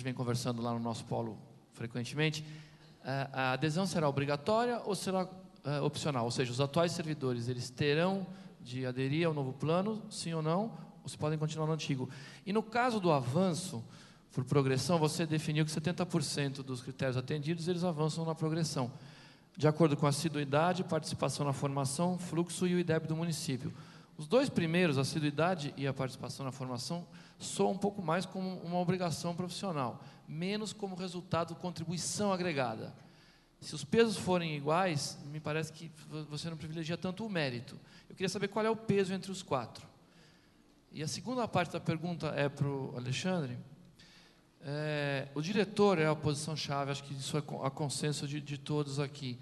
gente vem conversando lá no nosso polo frequentemente, a adesão será obrigatória ou será opcional? Ou seja, os atuais servidores, eles terão de aderir ao novo plano, sim ou não, ou se podem continuar no antigo? E no caso do avanço, por progressão, você definiu que 70% dos critérios atendidos, eles avançam na progressão, de acordo com a assiduidade, participação na formação, fluxo e o IDEB do município. Os dois primeiros, a assiduidade e a participação na formação, soam um pouco mais como uma obrigação profissional, menos como resultado de contribuição agregada. Se os pesos forem iguais, me parece que você não privilegia tanto o mérito. Eu queria saber qual é o peso entre os quatro. E a segunda parte da pergunta é para o Alexandre. O diretor é a posição-chave, acho que isso é a consenso de todos aqui.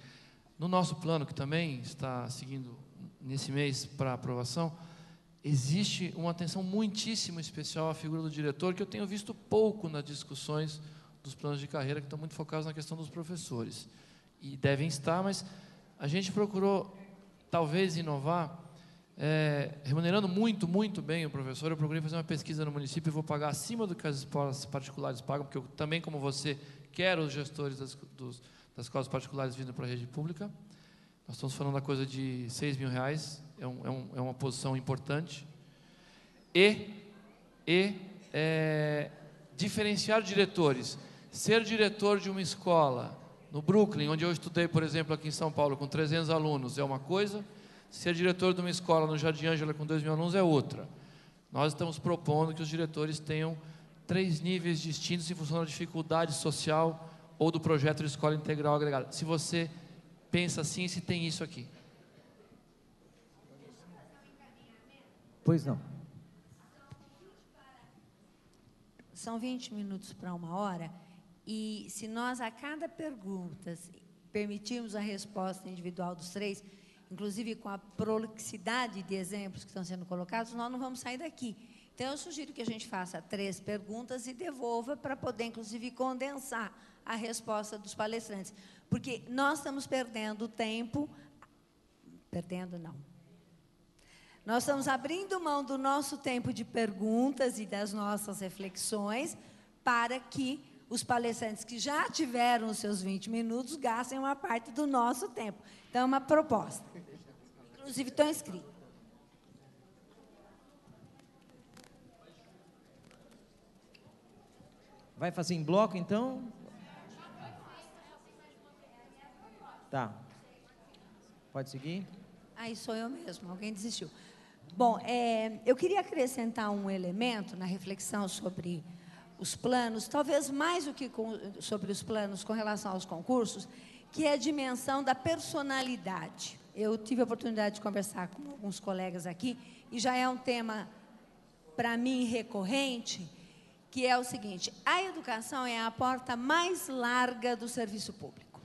No nosso plano, que também está seguindo nesse mês para aprovação, existe uma atenção muitíssimo especial à figura do diretor, que eu tenho visto pouco nas discussões dos planos de carreira, que estão muito focados na questão dos professores. E devem estar, mas a gente procurou, talvez, inovar, remunerando muito, muito bem o professor. Eu procurei fazer uma pesquisa no município e vou pagar acima do que as escolas particulares pagam, porque eu também, como você, quero os gestores das escolas particulares vindo para a rede pública. Nós estamos falando da coisa de R$6.000, é uma posição importante. Diferenciar diretores. Ser diretor de uma escola no Brooklyn, onde eu estudei, por exemplo, aqui em São Paulo, com 300 alunos, é uma coisa. Ser diretor de uma escola no Jardim Ângela com 2.000 alunos é outra. Nós estamos propondo que os diretores tenham 3 níveis distintos em função da dificuldade social ou do projeto de escola integral agregada. Se você pensa assim, se tem isso aqui. Pois não. São 20 minutos para 1 hora, e se nós, a cada pergunta, permitirmos a resposta individual dos 3, inclusive com a prolixidade de exemplos que estão sendo colocados, nós não vamos sair daqui. Então, eu sugiro que a gente faça 3 perguntas e devolva para poder, inclusive, condensar a resposta dos palestrantes. Porque nós estamos perdendo tempo... Perdendo, não. Nós estamos abrindo mão do nosso tempo de perguntas e das nossas reflexões para que os palestrantes que já tiveram os seus 20 minutos gastem uma parte do nosso tempo. Então, é uma proposta. Inclusive, estão inscritos. Vai fazer em bloco, então? Tá. Pode seguir? Aí sou eu mesmo, alguém desistiu. Bom, eu queria acrescentar um elemento na reflexão sobre os planos, talvez mais do que sobre os planos com relação aos concursos, que é a dimensão da personalidade. Eu tive a oportunidade de conversar com alguns colegas aqui, e já é um tema, para mim, recorrente, que é o seguinte: a educação é a porta mais larga do serviço público.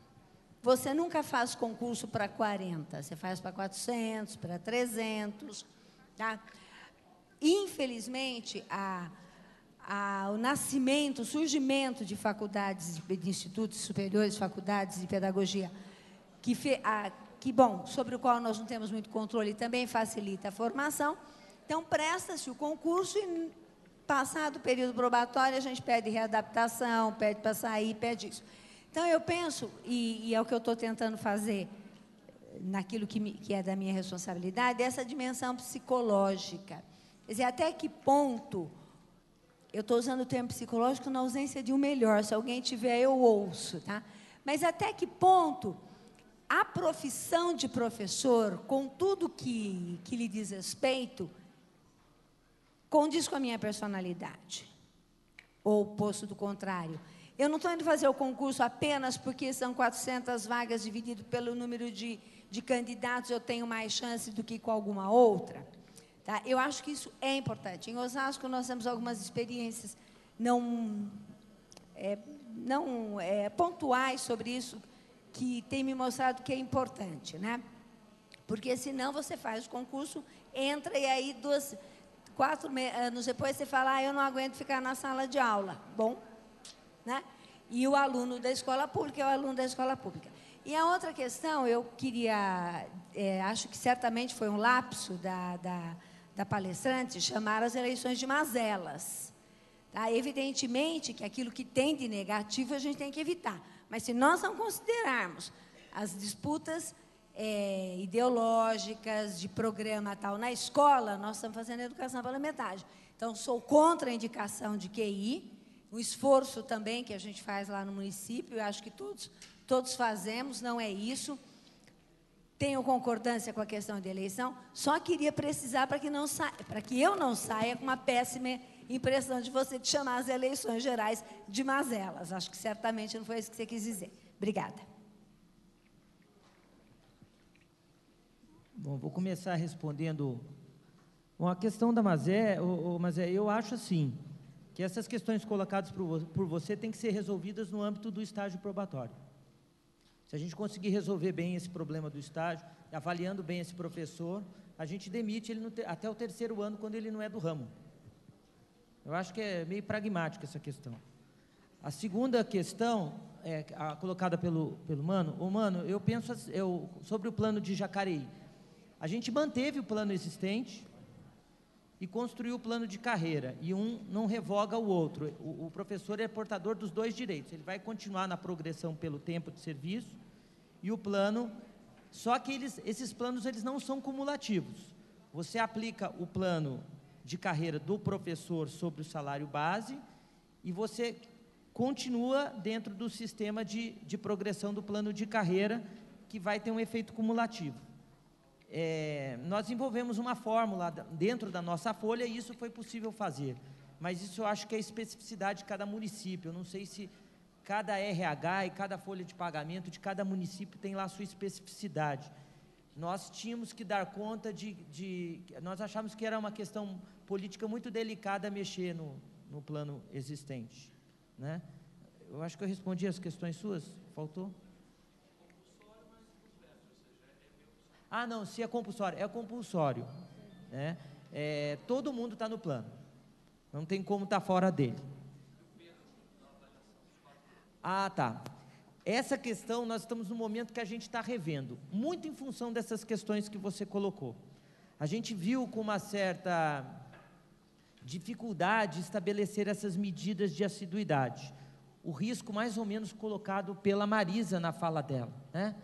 Você nunca faz concurso para 40, você faz para 400, para 300, tá? Infelizmente, o nascimento, o surgimento de faculdades, de institutos superiores, faculdades de pedagogia, sobre o qual nós não temos muito controle, também facilita a formação. Então, presta-se o concurso e, passado o período probatório, a gente pede readaptação, pede para sair, pede isso. Então, eu penso, e é o que eu estou tentando fazer naquilo que é da minha responsabilidade, essa dimensão psicológica. Quer dizer, até que ponto... Eu estou usando o termo psicológico na ausência de um melhor. Se alguém tiver, eu ouço, tá? Mas até que ponto a profissão de professor, com tudo que lhe diz respeito, condiz com a minha personalidade? Ou o posto do contrário? Eu não estou indo fazer o concurso apenas porque são 400 vagas dividido pelo número de candidatos, eu tenho mais chance do que com alguma outra. Tá? Eu acho que isso é importante. Em Osasco, nós temos algumas experiências não pontuais sobre isso, que tem me mostrado que é importante, né? Porque, senão, você faz o concurso, entra, e aí, 4 anos depois, você fala: eu não aguento ficar na sala de aula. Bom, né? E o aluno da escola pública é o aluno da escola pública. E a outra questão, eu queria... acho que certamente foi um lapso da palestrante, chamar as eleições de mazelas. Tá? Evidentemente que aquilo que tem de negativo a gente tem que evitar. Mas se nós não considerarmos as disputas ideológicas, de programa tal, na escola, nós estamos fazendo educação pela metade. Então, sou contra a indicação de QI, o esforço também que a gente faz lá no município, eu acho que todos fazemos, não é isso. Tenho concordância com a questão de eleição, só queria precisar para que eu não saia com uma péssima impressão de você de chamar as eleições gerais de mazelas. Acho que certamente não foi isso que você quis dizer. Obrigada. Bom, vou começar respondendo. Bom, a questão da Mazé, eu acho assim, que essas questões colocadas por você têm que ser resolvidas no âmbito do estágio probatório. Se a gente conseguir resolver bem esse problema do estágio, avaliando bem esse professor, a gente demite ele até o 3º ano, quando ele não é do ramo. Eu acho que é meio pragmática essa questão. A segunda questão, colocada pelo Mano, eu penso sobre o plano de Jacareí. A gente manteve o plano existente e construiu o plano de carreira, e um não revoga o outro. O professor é portador dos 2 direitos, ele vai continuar na progressão pelo tempo de serviço, e o plano, só que esses planos eles não são cumulativos. Você aplica o plano de carreira do professor sobre o salário base, e você continua dentro do sistema de progressão do plano de carreira, que vai ter um efeito cumulativo. Nós desenvolvemos uma fórmula dentro da nossa folha, e isso foi possível fazer, mas isso eu acho que é a especificidade de cada município. Eu não sei se cada RH e cada folha de pagamento de cada município tem lá a sua especificidade. Nós tínhamos que dar conta nós achamos que era uma questão política muito delicada mexer no plano existente, né? Eu acho que eu respondi as questões suas, faltou? Não, se é compulsório, né? Todo mundo está no plano, não tem como estar fora dele. Tá. Essa questão, nós estamos no momento que a gente está revendo, muito em função dessas questões que você colocou. A gente viu com uma certa dificuldade estabelecer essas medidas de assiduidade. O risco mais ou menos colocado pela Marisa na fala dela, né?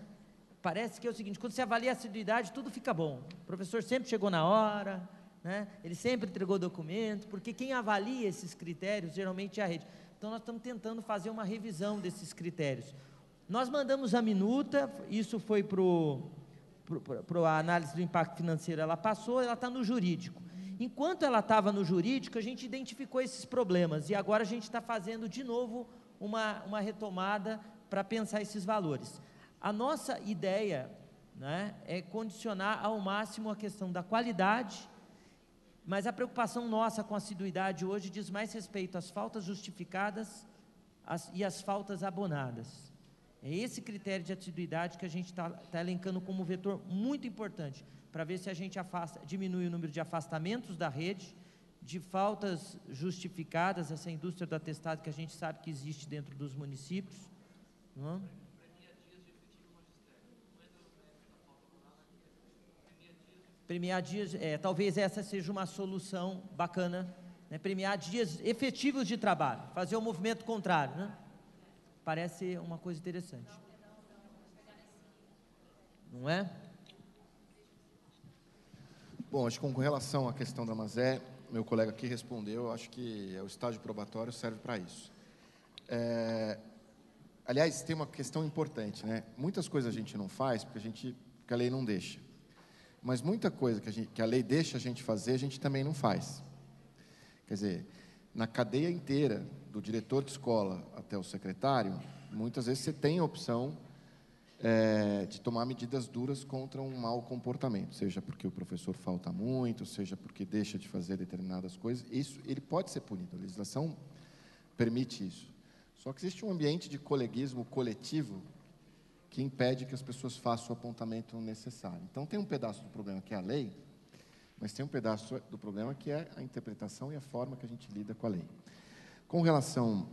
Parece que é o seguinte: quando você avalia a assiduidade, tudo fica bom. O professor sempre chegou na hora, né? Ele sempre entregou documento, porque quem avalia esses critérios geralmente é a rede. Então, nós estamos tentando fazer uma revisão desses critérios. Nós mandamos a minuta, isso foi para a análise do impacto financeiro, ela passou, ela está no jurídico. Enquanto ela estava no jurídico, a gente identificou esses problemas, e agora a gente está fazendo de novo uma retomada para pensar esses valores. A nossa ideia, né, é condicionar ao máximo a questão da qualidade, mas a preocupação nossa com a assiduidade hoje diz mais respeito às faltas justificadas e às faltas abonadas. É esse critério de assiduidade que a gente está elencando como vetor muito importante, para ver se a gente diminui o número de afastamentos da rede, de faltas justificadas, essa indústria do atestado que a gente sabe que existe dentro dos municípios, não é? Premiar dias, talvez essa seja uma solução bacana, né? Premiar dias efetivos de trabalho, fazer o movimento contrário, né? Parece uma coisa interessante, não é? Bom, acho que com relação à questão da Mazé, meu colega aqui respondeu, acho que o estágio probatório serve para isso. Aliás, tem uma questão importante, né? Muitas coisas a gente não faz porque a lei não deixa. Mas muita coisa que a lei deixa a gente fazer, a gente também não faz. Quer dizer, na cadeia inteira, do diretor de escola até o secretário, muitas vezes você tem a opção de tomar medidas duras contra um mau comportamento, seja porque o professor falta muito, seja porque deixa de fazer determinadas coisas. Isso, ele pode ser punido, a legislação permite isso. Só que existe um ambiente de coleguismo coletivo que impede que as pessoas façam o apontamento necessário. Então, tem um pedaço do problema que é a lei, mas tem um pedaço do problema que é a interpretação e a forma que a gente lida com a lei. Com relação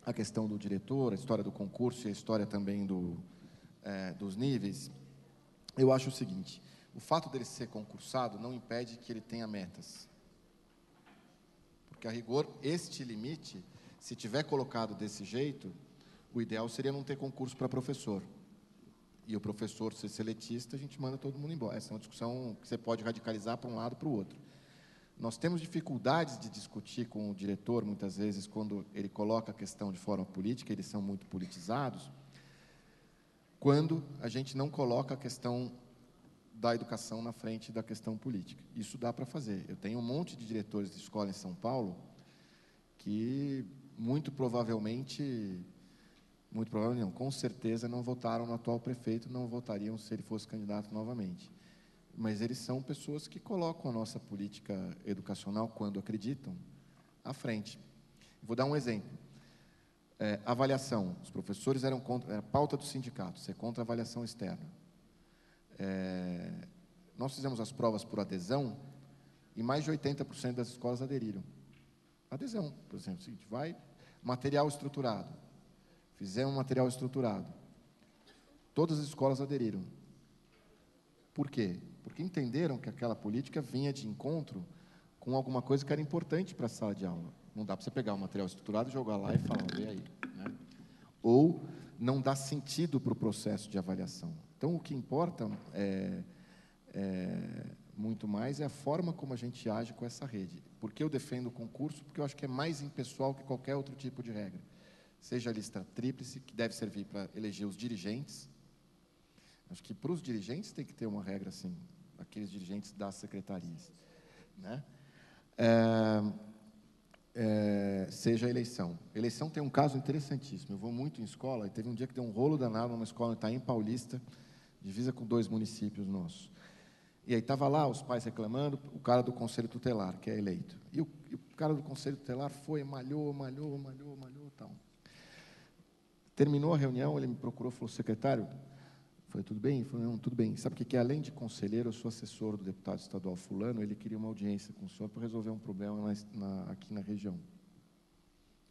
à questão do diretor, a história do concurso e a história também dos níveis, eu acho o seguinte: o fato dele ser concursado não impede que ele tenha metas. Porque, a rigor, este limite, se tiver colocado desse jeito, o ideal seria não ter concurso para professor. E o professor ser seletista, a gente manda todo mundo embora. Essa é uma discussão que você pode radicalizar para um lado e para o outro. Nós temos dificuldades de discutir com o diretor, muitas vezes, quando ele coloca a questão de forma política, eles são muito politizados, quando a gente não coloca a questão da educação na frente da questão política. Isso dá para fazer. Eu tenho um monte de diretores de escola em São Paulo que, muito provavelmente não, com certeza não votaram no atual prefeito, não votariam se ele fosse candidato novamente. Mas eles são pessoas que colocam a nossa política educacional, quando acreditam, à frente. Vou dar um exemplo. Avaliação. Os professores eram contra, era pauta do sindicato, ser contra a avaliação externa. Nós fizemos as provas por adesão e mais de 80% das escolas aderiram. Adesão, por exemplo, material estruturado. Fizemos material estruturado. Todas as escolas aderiram. Por quê? Porque entenderam que aquela política vinha de encontro com alguma coisa que era importante para a sala de aula. Não dá para você pegar o material estruturado, jogar lá e falar, vê aí. Né? Ou não dá sentido para o processo de avaliação. Então, o que importa muito mais é a forma como a gente age com essa rede. Por que eu defendo o concurso? Porque eu acho que é mais impessoal que qualquer outro tipo de regra. Seja a lista tríplice, que deve servir para eleger os dirigentes. Acho que para os dirigentes tem que ter uma regra assim, aqueles dirigentes das secretarias, né? Seja a eleição. Eleição tem um caso interessantíssimo. Eu vou muito em escola, e teve um dia que deu um rolo danado numa escola em Itaim Paulista, divisa com 2 municípios nossos. E aí estava lá os pais reclamando, o cara do Conselho Tutelar, que é eleito. E o cara do Conselho Tutelar foi, malhou, tal. Terminou a reunião, ele me procurou, falou, secretário, falei, tudo bem? Ele falou, não, tudo bem. Sabe o que é? Além de conselheiro, eu sou assessor do deputado estadual fulano, ele queria uma audiência com o senhor para resolver um problema aqui na região.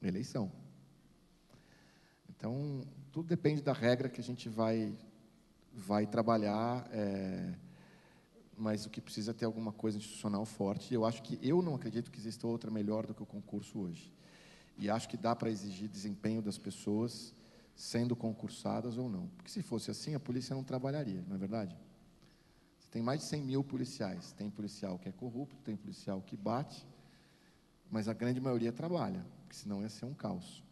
Eleição. Então, tudo depende da regra que a gente vai trabalhar, mas o que precisa é ter alguma coisa institucional forte. Eu não acredito que exista outra melhor do que o concurso hoje. E acho que dá para exigir desempenho das pessoas, sendo concursadas ou não. Porque se fosse assim, a polícia não trabalharia, não é verdade? Você tem mais de 100 mil policiais. Tem policial que é corrupto, tem policial que bate, mas a grande maioria trabalha, porque senão ia ser um caos.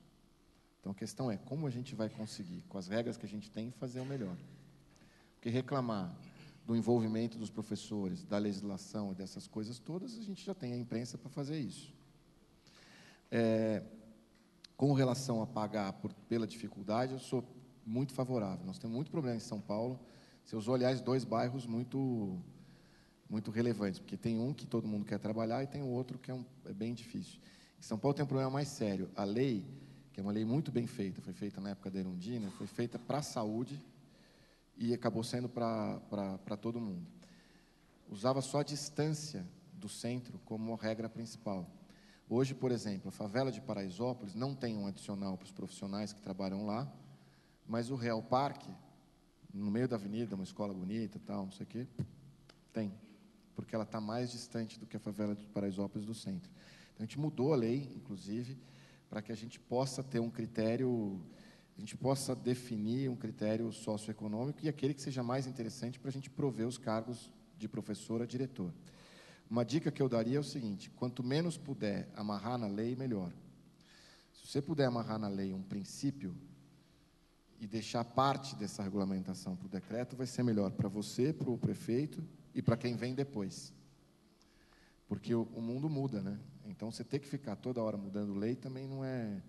Então, a questão é como a gente vai conseguir, com as regras que a gente tem, fazer o melhor. Porque reclamar do envolvimento dos professores, da legislação e dessas coisas todas, a gente já tem a imprensa para fazer isso. Com relação a pagar pela dificuldade, eu sou muito favorável. Nós temos muito problema em São Paulo. Você usou, aliás, 2 bairros muito relevantes, porque tem um que todo mundo quer trabalhar e tem o outro que é bem difícil. Em São Paulo tem um problema mais sério. A lei, que é uma lei muito bem feita, foi feita na época da Erundina, foi feita para a saúde e acabou sendo para todo mundo. Usava só a distância do centro como regra principal. Hoje, por exemplo, a favela de Paraisópolis não tem um adicional para os profissionais que trabalham lá, mas o Real Parque, no meio da avenida, uma escola bonita, tal, não sei o quê, tem, porque ela está mais distante do que a favela de Paraisópolis do centro. Então, a gente mudou a lei, inclusive, para que a gente possa ter um critério, a gente possa definir um critério socioeconômico e aquele que seja mais interessante para a gente prover os cargos de professor a diretor. Uma dica que eu daria é o seguinte, quanto menos puder amarrar na lei, melhor. Se você puder amarrar na lei um princípio e deixar parte dessa regulamentação para o decreto, vai ser melhor para você, para o prefeito e para quem vem depois. Porque o mundo muda, né? Então, você ter que ficar toda hora mudando lei também não é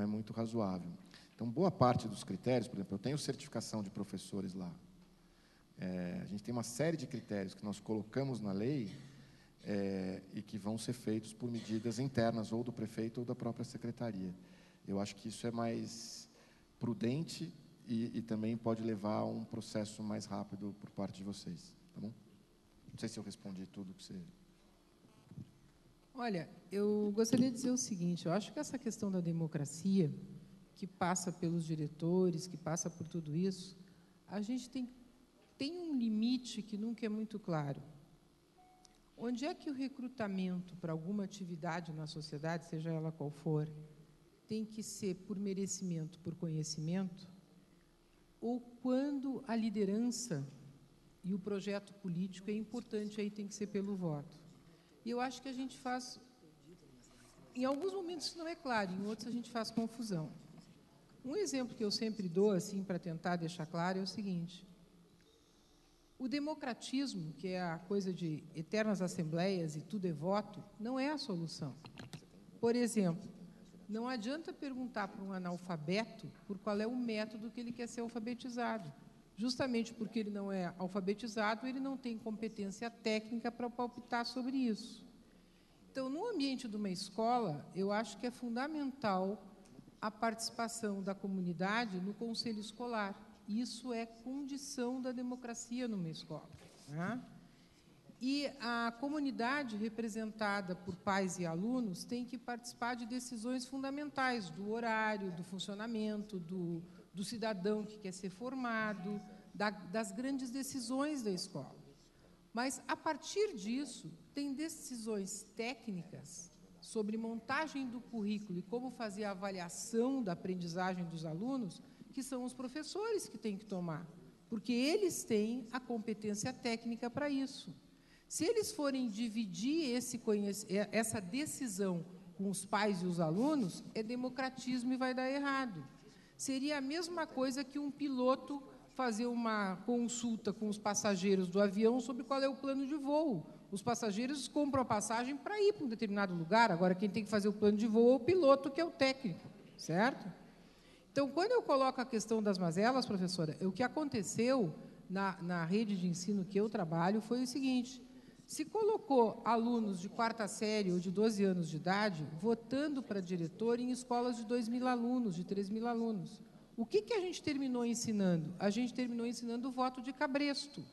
muito razoável. Então, boa parte dos critérios, por exemplo, eu tenho certificação de professores lá. A gente tem uma série de critérios que nós colocamos na lei e que vão ser feitos por medidas internas, ou do prefeito ou da própria secretaria. Eu acho que isso é mais prudente e também pode levar a um processo mais rápido por parte de vocês. Tá bom? Não sei se eu respondi tudo que você... Olha, eu gostaria de dizer o seguinte, eu acho que essa questão da democracia, que passa pelos diretores, que passa por tudo isso, a gente tem um limite que nunca é muito claro. onde é que o recrutamento para alguma atividade na sociedade, seja ela qual for, tem que ser por merecimento, por conhecimento, ou quando a liderança e o projeto político é importante, aí tem que ser pelo voto. E eu acho que a gente faz... Em alguns momentos isso não é claro, em outros a gente faz confusão. Um exemplo que eu sempre dou, assim, para tentar deixar claro, é o seguinte: o democratismo, que é a coisa de eternas assembleias e tudo é voto, não é a solução. Por exemplo, não adianta perguntar para um analfabeto por qual é o método que ele quer ser alfabetizado. Justamente porque ele não é alfabetizado, ele não tem competência técnica para palpitar sobre isso. Então, no ambiente de uma escola, eu acho que é fundamental a participação da comunidade no conselho escolar. Isso é condição da democracia numa escola, né? E a comunidade representada por pais e alunos tem que participar de decisões fundamentais, do horário, do funcionamento, do cidadão que quer ser formado, das grandes decisões da escola. Mas, a partir disso, tem decisões técnicas sobre montagem do currículo e como fazer a avaliação da aprendizagem dos alunos, que são os professores que têm que tomar, porque eles têm a competência técnica para isso. Se eles forem dividir essa decisão com os pais e os alunos, é democratismo e vai dar errado. Seria a mesma coisa que um piloto fazer uma consulta com os passageiros do avião sobre qual é o plano de voo. Os passageiros compram a passagem para ir para um determinado lugar, agora quem tem que fazer o plano de voo é o piloto, que é o técnico, certo? Então, quando eu coloco a questão das mazelas, professora, o que aconteceu na rede de ensino que eu trabalho foi o seguinte: se colocou alunos de 4ª série ou de 12 anos de idade votando para diretor em escolas de 2.000 alunos, de 3.000 alunos. O que a gente terminou ensinando? A gente terminou ensinando o voto de cabresto.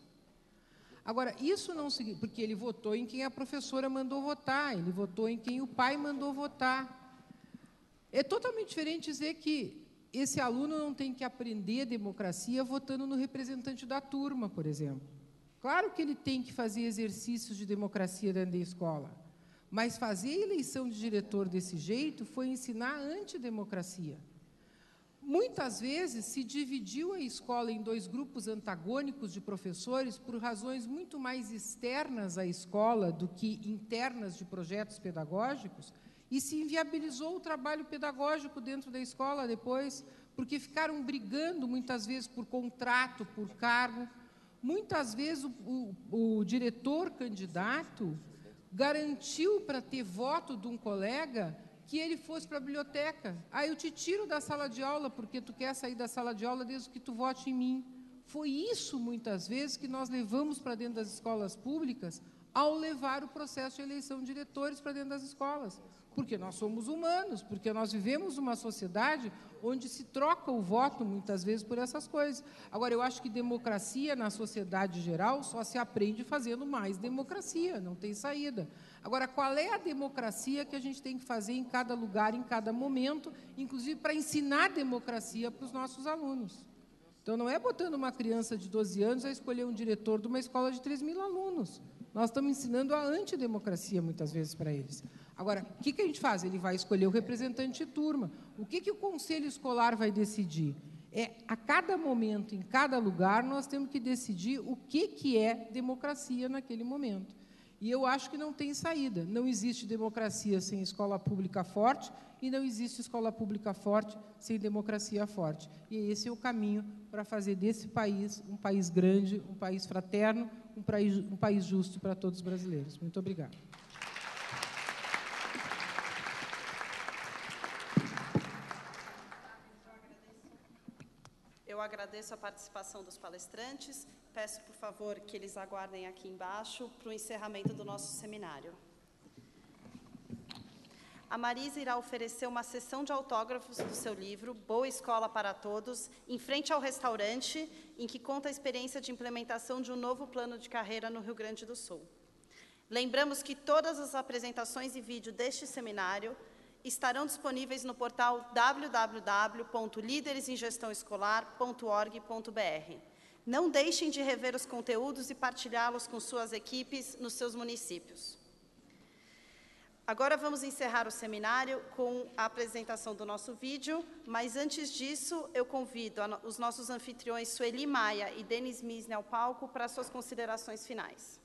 Agora, isso não significa... Porque ele votou em quem a professora mandou votar, ele votou em quem o pai mandou votar. É totalmente diferente dizer que esse aluno não tem que aprender democracia votando no representante da turma, por exemplo. Claro que ele tem que fazer exercícios de democracia dentro da escola, mas fazer a eleição de diretor desse jeito foi ensinar a antidemocracia. Muitas vezes se dividiu a escola em 2 grupos antagônicos de professores por razões muito mais externas à escola do que internas de projetos pedagógicos, e se inviabilizou o trabalho pedagógico dentro da escola depois, porque ficaram brigando muitas vezes por contrato, por cargo. Muitas vezes o diretor candidato garantiu para ter voto de um colega que ele fosse para a biblioteca. Eu te tiro da sala de aula porque tu quer sair da sala de aula desde que tu vote em mim. Foi isso, muitas vezes, que nós levamos para dentro das escolas públicas ao levar o processo de eleição de diretores para dentro das escolas. Porque nós somos humanos, porque nós vivemos uma sociedade onde se troca o voto, muitas vezes, por essas coisas. Agora, eu acho que democracia, na sociedade geral, só se aprende fazendo mais democracia, não tem saída. Agora, qual é a democracia que a gente tem que fazer em cada lugar, em cada momento, inclusive para ensinar democracia para os nossos alunos? Então, não é botando uma criança de 12 anos a escolher um diretor de uma escola de 3.000 alunos. Nós estamos ensinando a antidemocracia, muitas vezes, para eles. Agora, o que a gente faz? Ele vai escolher o representante de turma. O que o conselho escolar vai decidir? A cada momento, em cada lugar, nós temos que decidir o que é democracia naquele momento. E eu acho que não tem saída. Não existe democracia sem escola pública forte e não existe escola pública forte sem democracia forte. E esse é o caminho para fazer desse país um país grande, um país fraterno, um país justo para todos os brasileiros. Muito obrigada. Eu agradeço a participação dos palestrantes. Peço, por favor, que eles aguardem aqui embaixo para o encerramento do nosso seminário. A Marisa irá oferecer uma sessão de autógrafos do seu livro, Boa Escola para Todos, em frente ao restaurante, em que conta a experiência de implementação de um novo plano de carreira no Rio Grande do Sul. Lembramos que todas as apresentações e vídeo deste seminário estarão disponíveis no portal www.lideresingestãoescolar.org.br. Não deixem de rever os conteúdos e partilhá-los com suas equipes nos seus municípios. Agora vamos encerrar o seminário com a apresentação do nosso vídeo, mas antes disso eu convido os nossos anfitriões Sueli Maia e Denis Misne ao palco para suas considerações finais.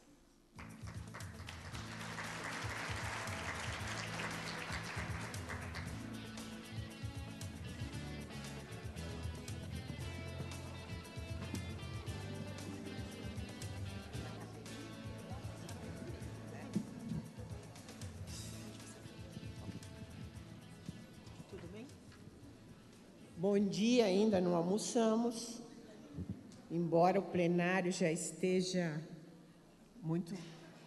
Bom dia, ainda não almoçamos, embora o plenário já esteja muito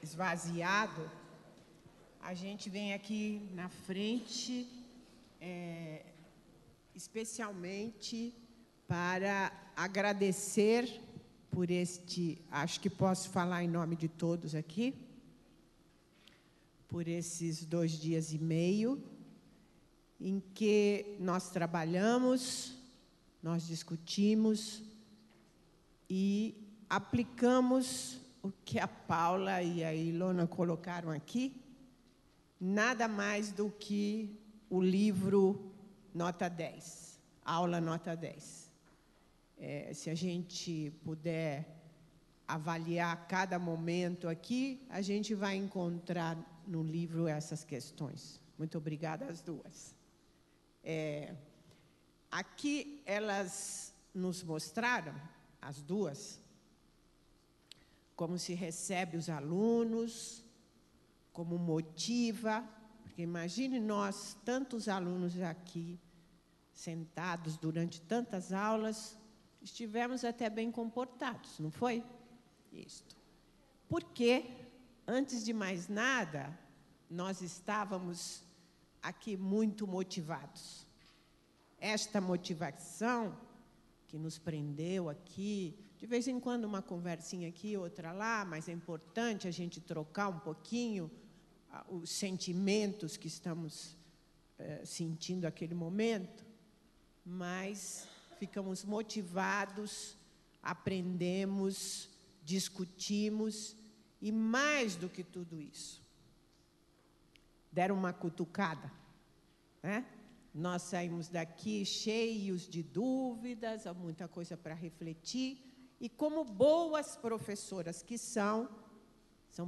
esvaziado, a gente vem aqui na frente, especialmente para agradecer por acho que posso falar em nome de todos aqui, por esses 2 dias e meio, em que nós trabalhamos, nós discutimos e aplicamos o que a Paula e a Ilona colocaram aqui, nada mais do que o livro Nota 10, aula Nota 10. Se a gente puder avaliar cada momento aqui, a gente vai encontrar no livro essas questões. Muito obrigada às duas. Aqui elas nos mostraram, as duas, como se recebe os alunos, como motiva, porque imagine nós, tantos alunos aqui, sentados durante tantas aulas, estivemos até bem comportados, não foi? Isto. Porque, antes de mais nada, nós estávamos aqui muito motivados. Esta motivação que nos prendeu aqui, de vez em quando uma conversinha aqui, outra lá, mas é importante a gente trocar um pouquinho os sentimentos que estamos sentindo naquele momento, mas ficamos motivados, aprendemos, discutimos, e mais do que tudo isso, deram uma cutucada, né? Nós saímos daqui cheios de dúvidas, há muita coisa para refletir, e como boas professoras que são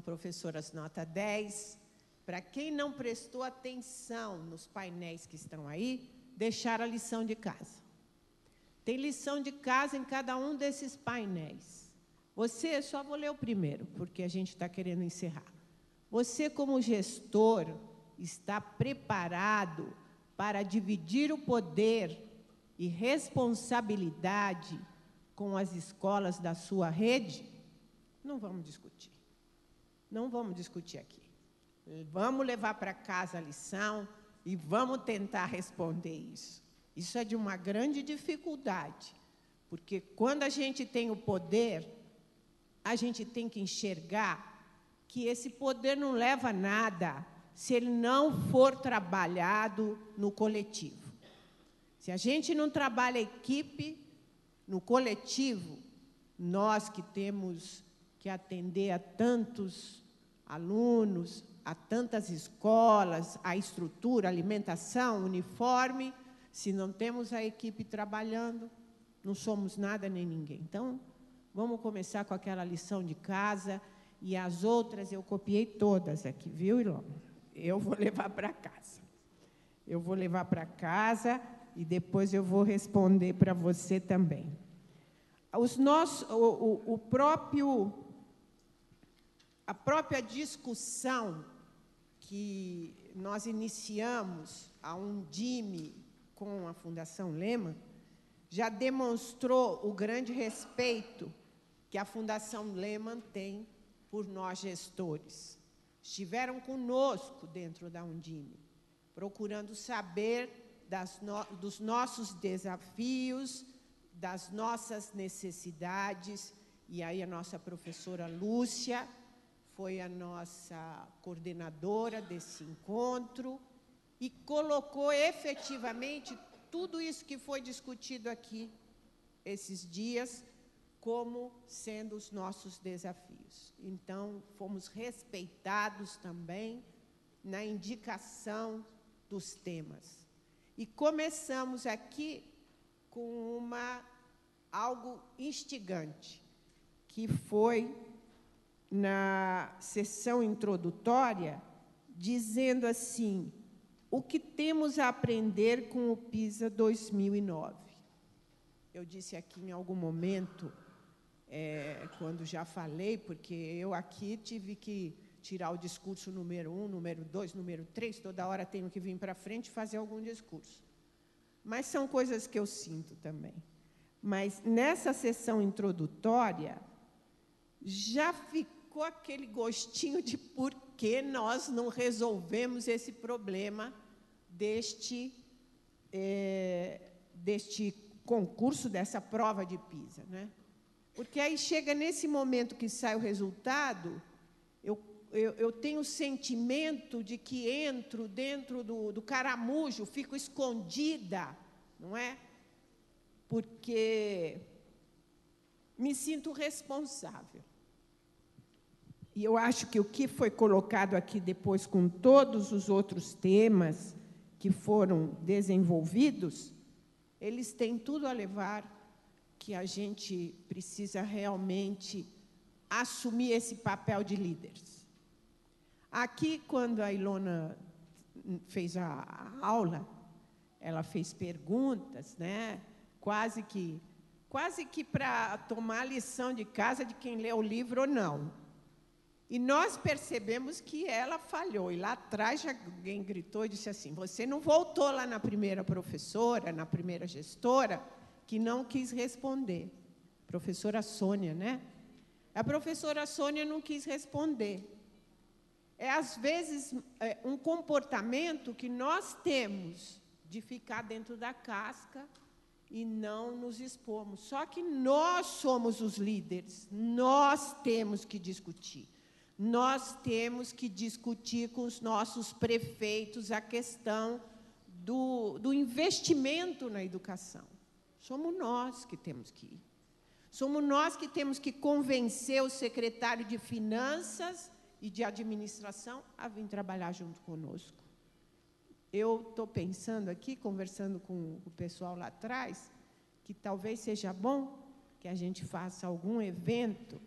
professoras nota 10, para quem não prestou atenção nos painéis que estão aí, deixar a lição de casa. Tem lição de casa em cada um desses painéis. Você, só vou ler o primeiro, porque a gente está querendo encerrar. Você, como gestor, está preparado para dividir o poder e responsabilidade com as escolas da sua rede? Não vamos discutir. Não vamos discutir aqui. Vamos levar para casa a lição e vamos tentar responder isso. Isso é de uma grande dificuldade, porque quando a gente tem o poder, a gente tem que enxergar que esse poder não leva a nada se ele não for trabalhado no coletivo. Se a gente não trabalha a equipe, no coletivo, nós que temos que atender a tantos alunos, a tantas escolas, a estrutura, a alimentação, uniforme, se não temos a equipe trabalhando, não somos nada nem ninguém. Então, vamos começar com aquela lição de casa, e as outras eu copiei todas aqui, viu, Ilona? Eu vou levar para casa. Eu vou levar para casa e depois eu vou responder para você também. A própria discussão que nós iniciamos a Undime com a Fundação Lehman já demonstrou o grande respeito que a Fundação Lehman tem por nós gestores. Estiveram conosco dentro da Undime, procurando saber dos nossos desafios, das nossas necessidades, e aí a nossa professora Lúcia foi a nossa coordenadora desse encontro e colocou efetivamente tudo isso que foi discutido aqui esses dias como sendo os nossos desafios. Então, fomos respeitados também na indicação dos temas. E começamos aqui com algo instigante, que foi, na sessão introdutória, dizendo assim: o que temos a aprender com o PISA 2009? Eu disse aqui em algum momento, quando já falei, porque eu aqui tive que tirar o discurso número 1, número 2, número 3, toda hora tenho que vir para frente e fazer algum discurso. Mas são coisas que eu sinto também. Mas, nessa sessão introdutória, já ficou aquele gostinho de por que nós não resolvemos esse problema deste concurso, dessa prova de PISA, né? Porque aí chega nesse momento que sai o resultado, eu tenho o sentimento de que entro dentro do caramujo, fico escondida, não é? Porque me sinto responsável. E eu acho que o que foi colocado aqui depois, com todos os outros temas que foram desenvolvidos, eles têm tudo a levar que a gente precisa realmente assumir esse papel de líderes. Aqui, quando a Ilona fez a aula, ela fez perguntas, né? Quase que para tomar a lição de casa de quem lê o livro ou não. E nós percebemos que ela falhou. E lá atrás já alguém gritou e disse assim: você não voltou lá na primeira professora, na primeira gestora, que não quis responder. Professora Sônia, né? A professora Sônia não quis responder. Às vezes, um comportamento que nós temos de ficar dentro da casca e não nos expomos. Só que nós somos os líderes, nós temos que discutir. Nós temos que discutir com os nossos prefeitos a questão do investimento na educação. Somos nós que temos que ir. Somos nós que temos que convencer o secretário de Finanças e de Administração a vir trabalhar junto conosco. Eu estou pensando aqui, conversando com o pessoal lá atrás, que talvez seja bom que a gente faça algum evento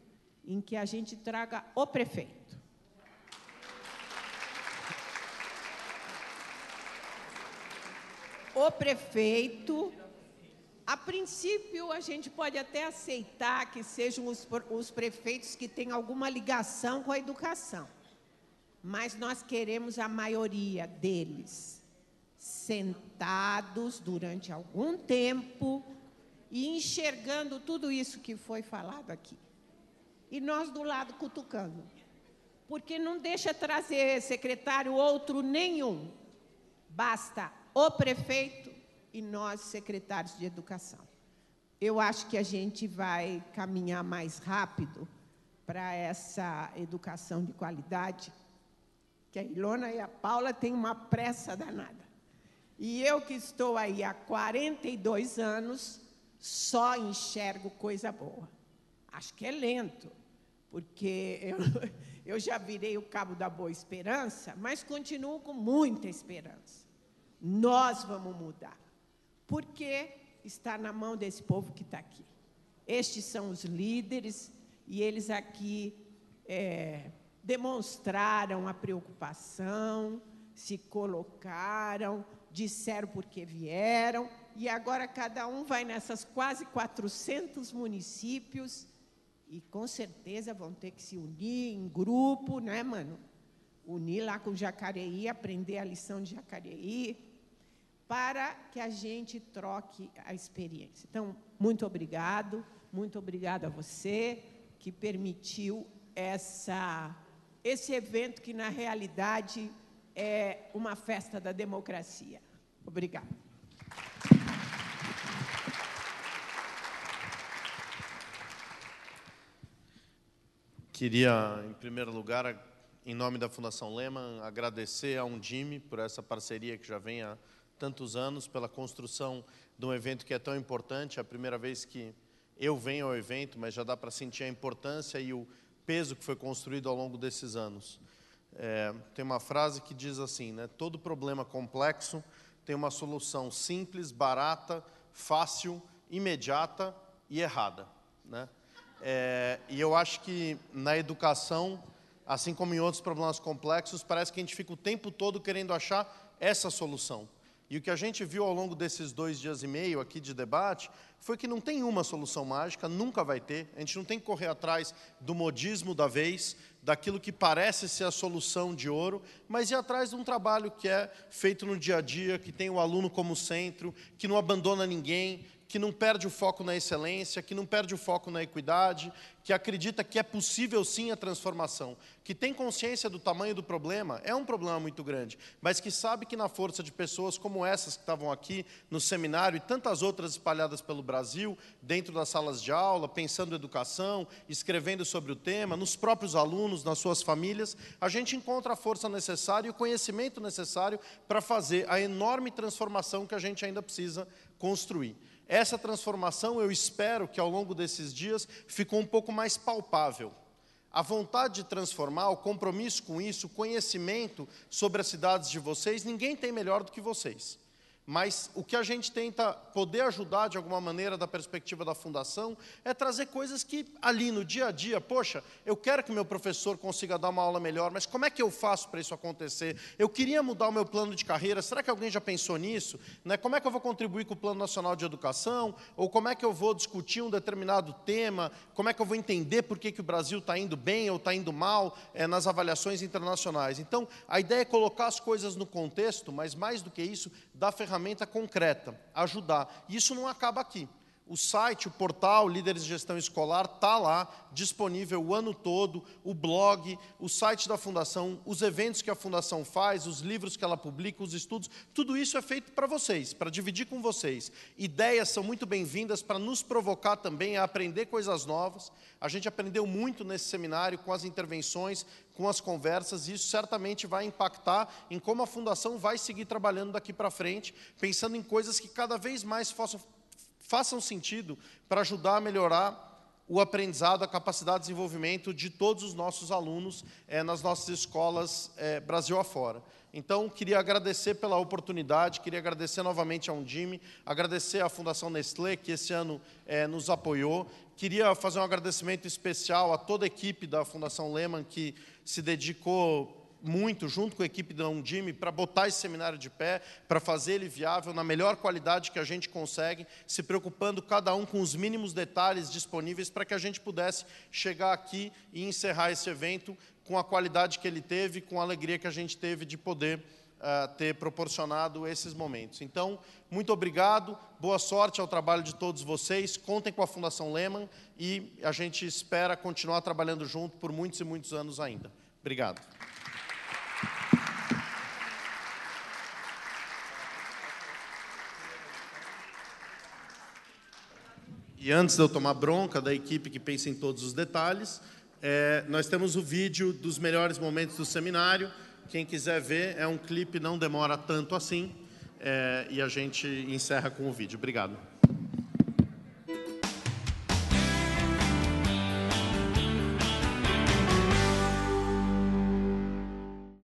em que a gente traga o prefeito. O prefeito, a princípio, a gente pode até aceitar que sejam os prefeitos que têm alguma ligação com a educação, mas nós queremos a maioria deles sentados durante algum tempo e enxergando tudo isso que foi falado aqui. E nós do lado cutucando, porque não deixa trazer secretário outro nenhum. Basta o prefeito e nós, secretários de educação. Eu acho que a gente vai caminhar mais rápido para essa educação de qualidade, que a Ilona e a Paula têm uma pressa danada. E eu que estou aí há 42 anos, só enxergo coisa boa. Acho que é lento, porque eu já virei o cabo da Boa Esperança, mas continuo com muita esperança. Nós vamos mudar, porque está na mão desse povo que está aqui. Estes são os líderes, e eles aqui demonstraram a preocupação, se colocaram, disseram por que vieram, e agora cada um vai nessas quase 400 municípios, e com certeza vão ter que se unir em grupo, né, mano? Unir lá com Jacareí, aprender a lição de Jacareí, para que a gente troque a experiência. Então, muito obrigada a você que permitiu esse evento que, na realidade, é uma festa da democracia. Obrigada. Queria, em primeiro lugar, em nome da Fundação Lehman, agradecer a Undime por essa parceria que já vem há tantos anos, pela construção de um evento que é tão importante. É a primeira vez que eu venho ao evento, mas já dá para sentir a importância e o peso que foi construído ao longo desses anos. Tem uma frase que diz assim, né? Todo problema complexo tem uma solução simples, barata, fácil, imediata e errada, né? E eu acho que na educação, assim como em outros problemas complexos, parece que a gente fica o tempo todo querendo achar essa solução. E o que a gente viu ao longo desses 2 dias e meio aqui de debate foi que não tem uma solução mágica, nunca vai ter. A gente não tem que correr atrás do modismo da vez, daquilo que parece ser a solução de ouro, mas ir atrás de um trabalho que é feito no dia a dia, que tem o aluno como centro, que não abandona ninguém, que não perde o foco na excelência, que não perde o foco na equidade, que acredita que é possível sim a transformação, que tem consciência do tamanho do problema, é um problema muito grande, mas que sabe que na força de pessoas como essas que estavam aqui no seminário e tantas outras espalhadas pelo Brasil, dentro das salas de aula, pensando em educação, escrevendo sobre o tema, nos próprios alunos, nas suas famílias, a gente encontra a força necessária e o conhecimento necessário para fazer a enorme transformação que a gente ainda precisa construir. Essa transformação, eu espero que ao longo desses dias ficou um pouco mais palpável. A vontade de transformar, o compromisso com isso, o conhecimento sobre as cidades de vocês, ninguém tem melhor do que vocês. Mas o que a gente tenta poder ajudar de alguma maneira da perspectiva da Fundação é trazer coisas que ali no dia a dia, poxa, eu quero que meu professor consiga dar uma aula melhor, mas como é que eu faço para isso acontecer? Eu queria mudar o meu plano de carreira, será que alguém já pensou nisso? Né? Como é que eu vou contribuir com o Plano Nacional de Educação? Ou como é que eu vou discutir um determinado tema? Como é que eu vou entender por que o Brasil está indo bem ou está indo mal nas avaliações internacionais? Então, a ideia é colocar as coisas no contexto, mas mais do que isso, dar ferramenta concreta, ajudar. E isso não acaba aqui. O site, o portal Líderes de Gestão Escolar está lá, disponível o ano todo, o blog, o site da Fundação, os eventos que a Fundação faz, os livros que ela publica, os estudos, tudo isso é feito para vocês, para dividir com vocês. Ideias são muito bem-vindas para nos provocar também a aprender coisas novas. A gente aprendeu muito nesse seminário com as intervenções, com as conversas, e isso certamente vai impactar em como a Fundação vai seguir trabalhando daqui para frente, pensando em coisas que cada vez mais façam sentido para ajudar a melhorar o aprendizado, a capacidade de desenvolvimento de todos os nossos alunos nas nossas escolas Brasil afora. Então, queria agradecer pela oportunidade, queria agradecer novamente a Undime, agradecer à Fundação Nestlé, que esse ano nos apoiou. Queria fazer um agradecimento especial a toda a equipe da Fundação Lehman, que se dedicou muito, junto com a equipe da Undime, para botar esse seminário de pé, para fazer ele viável na melhor qualidade que a gente consegue, se preocupando cada um com os mínimos detalhes disponíveis para que a gente pudesse chegar aqui e encerrar esse evento com a qualidade que ele teve, com a alegria que a gente teve de poder ter proporcionado esses momentos. Então, muito obrigado, boa sorte ao trabalho de todos vocês, contem com a Fundação Lehman e a gente espera continuar trabalhando junto por muitos e muitos anos ainda. Obrigado. E antes de eu tomar bronca da equipe que pensa em todos os detalhes, nós temos o vídeo dos melhores momentos do seminário. Quem quiser ver, é um clipe, não demora tanto assim, e a gente encerra com o vídeo. Obrigado.